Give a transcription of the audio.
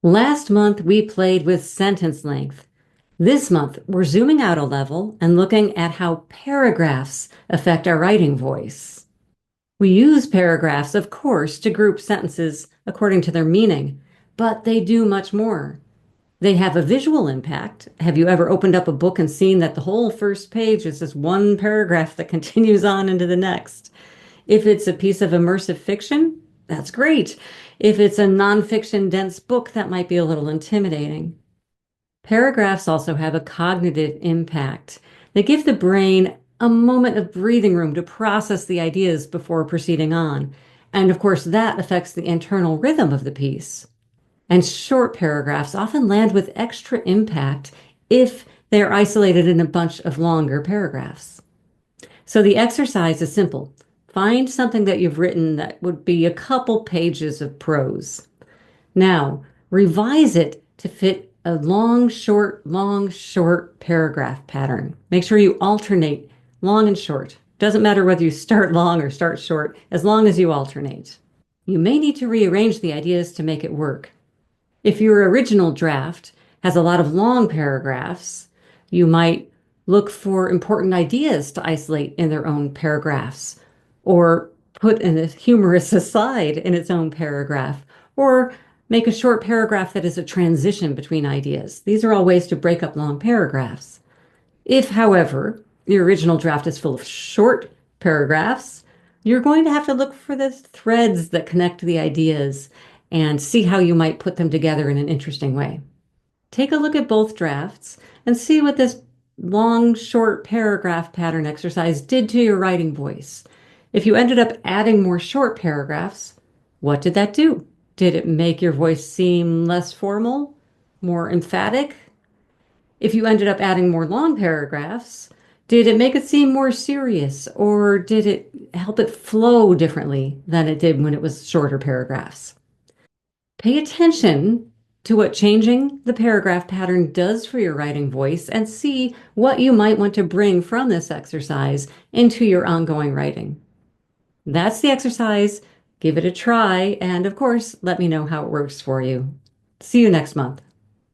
Last month, we played with sentence length. This month, we're zooming out a level and looking at how paragraphs affect our writing voice. We use paragraphs, of course, to group sentences according to their meaning, but they do much more. They have a visual impact. Have you ever opened up a book and seen that the whole first page is this one paragraph that continues on into the next? If it's a piece of immersive fiction, that's great. If it's a nonfiction dense book, that might be a little intimidating. Paragraphs also have a cognitive impact. They give the brain a moment of breathing room to process the ideas before proceeding on. And of course, that affects the internal rhythm of the piece. And short paragraphs often land with extra impact if they're isolated in a bunch of longer paragraphs. So the exercise is simple. Find something that you've written that would be a couple pages of prose. Now, revise it to fit a long, short paragraph pattern. Make sure you alternate long and short. Doesn't matter whether you start long or start short, as long as you alternate. You may need to rearrange the ideas to make it work. If your original draft has a lot of long paragraphs, you might look for important ideas to isolate in their own paragraphs, or put in a humorous aside in its own paragraph, or make a short paragraph that is a transition between ideas. These are all ways to break up long paragraphs. If, however, the original draft is full of short paragraphs, you're going to have to look for the threads that connect the ideas and see how you might put them together in an interesting way. Take a look at both drafts and see what this long, short paragraph pattern exercise did to your writing voice. If you ended up adding more short paragraphs, what did that do? Did it make your voice seem less formal, more emphatic? If you ended up adding more long paragraphs, did it make it seem more serious, or did it help it flow differently than it did when it was shorter paragraphs? Pay attention to what changing the paragraph pattern does for your writing voice and see what you might want to bring from this exercise into your ongoing writing. That's the exercise. Give it a try, and of course, let me know how it works for you. See you next month.